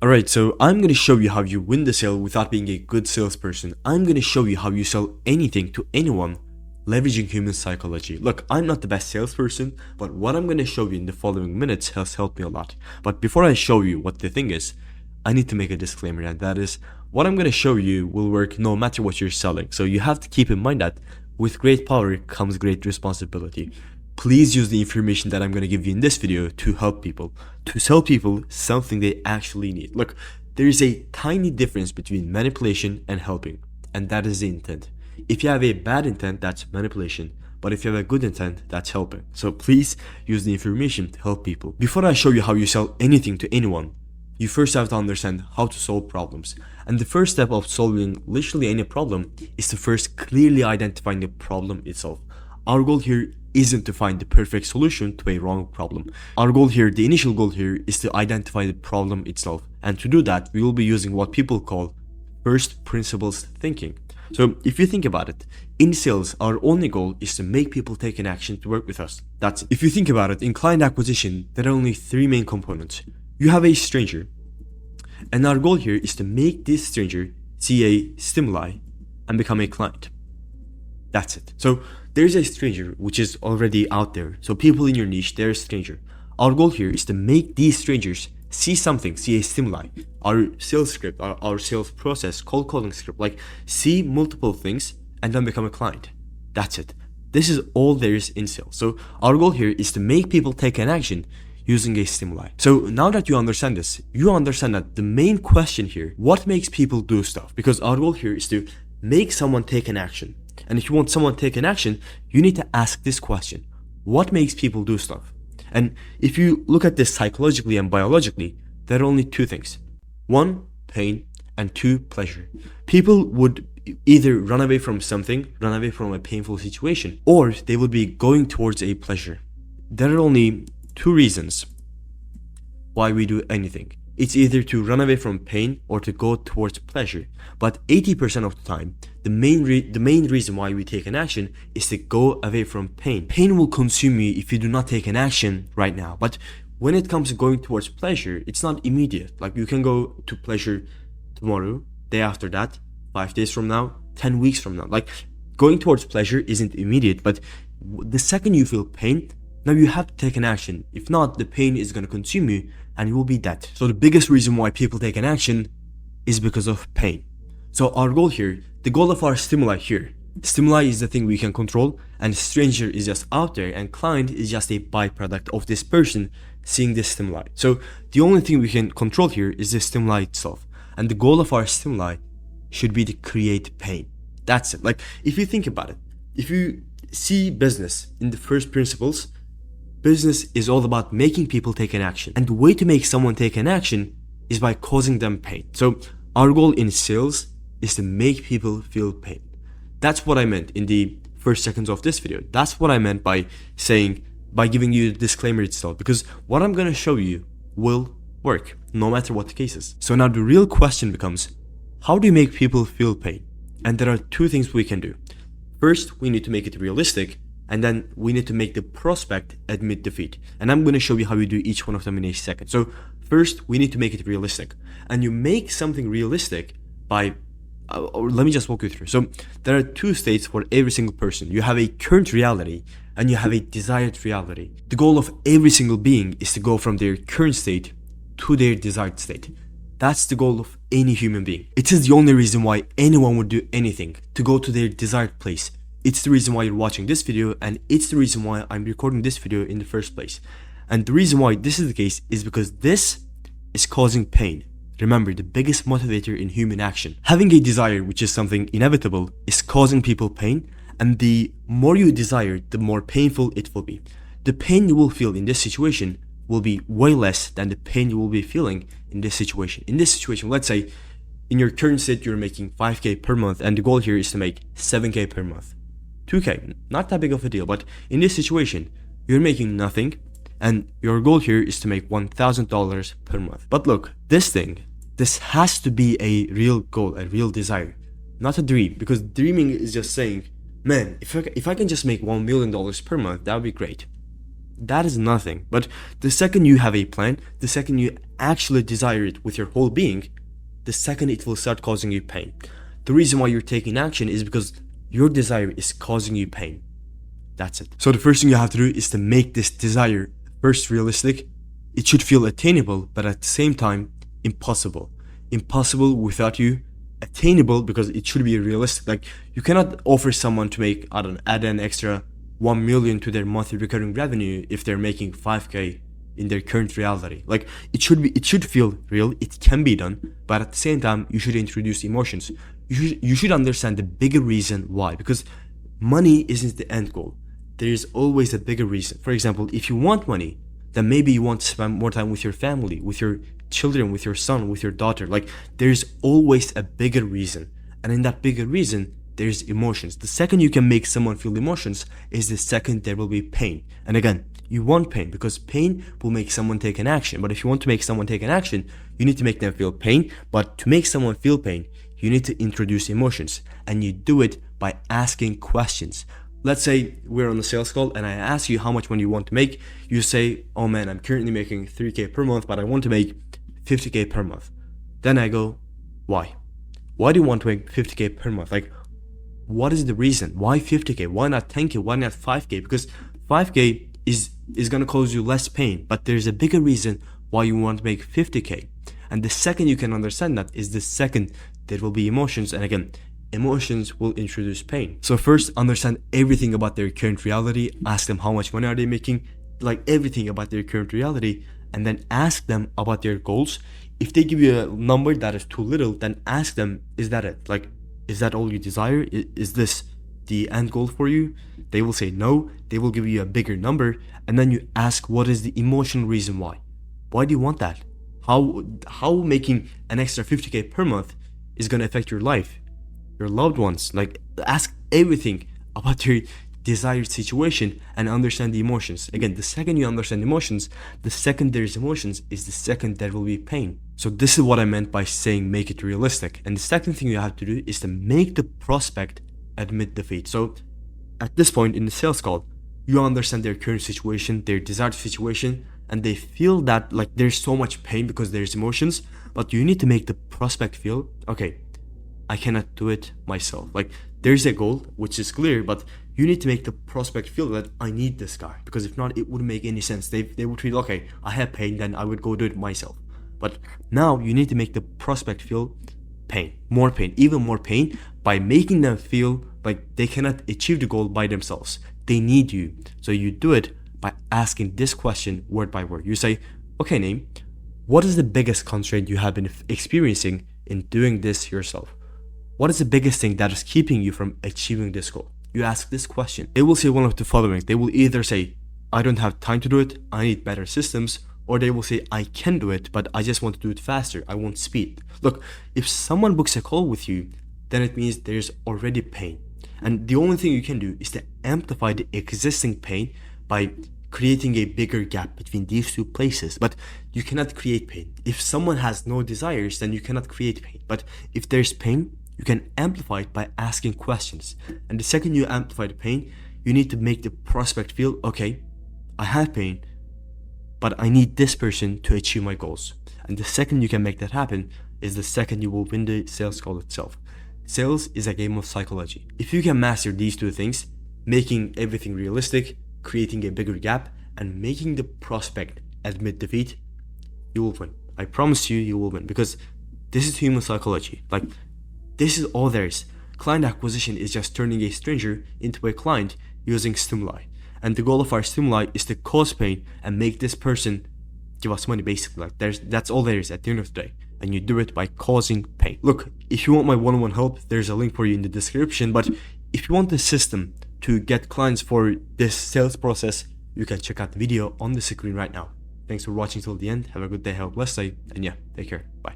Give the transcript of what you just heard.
Alright, so I'm going to show you how you win the sale without being a good salesperson. I'm going to show you how you sell anything to anyone leveraging human psychology. Look, I'm not the best salesperson, but what I'm going to show you in the following minutes has helped me a lot. But before I show you what the thing is, I need to make a disclaimer, and that is, what I'm going to show you will work no matter what you're selling. So you have to keep in mind that with great power comes great responsibility. Please use the information that I'm going to give you in this video to help people, to sell people something they actually need. Look, there is a tiny difference between manipulation and helping, and that is the intent. If you have a bad intent, that's manipulation, but if you have a good intent, that's helping. So please use the information to help people. Before I show you how you sell anything to anyone, you first have to understand how to solve problems. And the first step of solving literally any problem is to first clearly identifying the problem itself. Our goal here isn't to find the perfect solution to a wrong problem. Our goal here, the initial goal here, is to identify the problem itself. And to do that, we will be using what people call first principles thinking. So if you think about it, in sales, our only goal is to make people take an action to work with us. That's it. If you think about it, in client acquisition, there are only three main components. You have a stranger, and our goal here is to make this stranger see a stimuli and become a client. That's it. So there's a stranger which is already out there. So people in your niche, they're a stranger. Our goal here is to make these strangers see something, see a stimuli. Our sales script, our sales process, cold calling script, like see multiple things and then become a client. That's it. This is all there is in sales. So our goal here is to make people take an action using a stimuli. So now that you understand this, you understand that the main question here, what makes people do stuff? Because our goal here is to make someone take an action. And if you want someone to take an action, you need to ask this question. What makes people do stuff? And if you look at this psychologically and biologically, there are only two things. One, pain, and two, pleasure. People would either run away from something, run away from a painful situation, or they would be going towards a pleasure. There are only two reasons why we do anything. It's either to run away from pain or to go towards pleasure. But 80% of the time, the main reason why we take an action is to go away from pain. Pain will consume you if you do not take an action right now. But when it comes to going towards pleasure, it's not immediate. Like you can go to pleasure tomorrow, day after that, 5 days from now, 10 weeks from now. Like going towards pleasure isn't immediate, but the second you feel pain, now you have to take an action. If not, the pain is going to consume you and you will be dead. So the biggest reason why people take an action is because of pain. So our goal here, the goal of our stimuli here, stimuli is the thing we can control, and stranger is just out there, and client is just a byproduct of this person seeing this stimuli. So the only thing we can control here is the stimuli itself. And the goal of our stimuli should be to create pain. That's it. Like if you think about it, if you see business in the first principles, business is all about making people take an action. And the way to make someone take an action is by causing them pain. So our goal in sales is to make people feel pain. That's what I meant in the first seconds of this video. That's what I meant by saying, by giving you the disclaimer itself, because what I'm going to show you will work no matter what the case is. So now the real question becomes, how do you make people feel pain? And there are two things we can do. First, we need to make it realistic. And then we need to make the prospect admit defeat. And I'm going to show you how we do each one of them in a second. So first, we need to make it realistic. And you make something realistic by, or let me just walk you through. So there are two states for every single person. You have a current reality and you have a desired reality. The goal of every single being is to go from their current state to their desired state. That's the goal of any human being. It is the only reason why anyone would do anything, to go to their desired place. It's the reason why you're watching this video, and it's the reason why I'm recording this video in the first place. And the reason why this is the case is because this is causing pain. Remember, the biggest motivator in human action. Having a desire, which is something inevitable, is causing people pain, and the more you desire, the more painful it will be. The pain you will feel in this situation will be way less than the pain you will be feeling in this situation. In this situation, let's say in your current state, you're making 5K per month, and the goal here is to make 7K per month. 2K, not that big of a deal, but in this situation, you're making nothing, and your goal here is to make $1,000 per month. But look, this has to be a real goal, a real desire, not a dream, because dreaming is just saying, man, if I can just make $1 million per month, that would be great. That is nothing. But the second you have a plan, the second you actually desire it with your whole being, the second it will start causing you pain. The reason why you're taking action is because your desire is causing you pain. That's it. So the first thing you have to do is to make this desire first realistic. It should feel attainable, but at the same time, impossible. Impossible without you. Attainable because it should be realistic. Like, you cannot offer someone to make, I don't know, add an extra 1 million to their monthly recurring revenue if they're making 5K in their current reality. Like, it should feel real. It can be done, but at the same time, you should introduce emotions. You should understand the bigger reason why, because money isn't the end goal. There is always a bigger reason. For example, if you want money, then maybe you want to spend more time with your family, with your children, with your son, with your daughter. Like, there's always a bigger reason. And in that bigger reason, there's emotions. The second you can make someone feel emotions is the second there will be pain. And again, you want pain because pain will make someone take an action. But if you want to make someone take an action, you need to make them feel pain. But to make someone feel pain, you need to introduce emotions. And you do it by asking questions. Let's say we're on a sales call and I ask you how much money you want to make. You say, oh man, I'm currently making 3K per month, but I want to make 50K per month. Then I go, why? Why do you want to make 50K per month? Like, what is the reason? Why 50K? Why not 10K? Why not 5K? Because 5K is going to cause you less pain, but there's a bigger reason why you want to make 50K. And the second you can understand that is the second there will be emotions. And again, emotions will introduce pain. So first, understand everything about their current reality. Ask them how much money are they making, like everything about their current reality, and then ask them about their goals. If they give you a number that is too little, then ask them, is that it? Like, is that all you desire? Is this the end goal for you? They will say no. They will give you a bigger number, and then you ask, what is the emotional reason why? Why do you want that? How making an extra 50K per month is going to affect your life, your loved ones? Like, ask everything about your desired situation and understand the emotions. Again, the second you understand emotions, the second there's emotions is the second there will be pain. So this is what I meant by saying make it realistic. And the second thing you have to do is to make the prospect admit defeat. So at this point in the sales call, you understand their current situation, their desired situation, and they feel that like there's so much pain because there's emotions, but you need to make the prospect feel, okay, I cannot do it myself. Like, there's a goal which is clear, but you need to make the prospect feel that I need this guy, because if not, it wouldn't make any sense. They would feel, okay, I have pain, then I would go do it myself. But now you need to make the prospect feel pain, more pain, even more pain, by making them feel like they cannot achieve the goal by themselves. They need you. So you do it by asking this question word by word. You say, okay, Naeem, what is the biggest constraint you have been experiencing in doing this yourself? What is the biggest thing that is keeping you from achieving this goal? You ask this question. They will say one of the following. They will either say, I don't have time to do it, I need better systems, or they will say, I can do it, but I just want to do it faster, I want speed. Look, if someone books a call with you, then it means there's already pain. And the only thing you can do is to amplify the existing pain by creating a bigger gap between these two places. But you cannot create pain. If someone has no desires, then you cannot create pain. But if there's pain, you can amplify it by asking questions. And the second you amplify the pain, you need to make the prospect feel, okay, I have pain, but I need this person to achieve my goals. And the second you can make that happen is the second you will win the sales call itself. Sales is a game of psychology. If you can master these two things, making everything realistic, creating a bigger gap, and making the prospect admit defeat, you will win. I promise you, you will win, because this is human psychology. Like, this is all there is. Client acquisition is just turning a stranger into a client using stimuli. And the goal of our stimuli is to cause pain and make this person give us money, basically. Like, that's all there is at the end of the day. And you do it by causing pain. Look, if you want my one-on-one help, there's a link for you in the description. But if you want the system to get clients for this sales process, you can check out the video on the screen right now. Thanks for watching till the end. Have a good day, have a blessed day, and yeah, take care. Bye.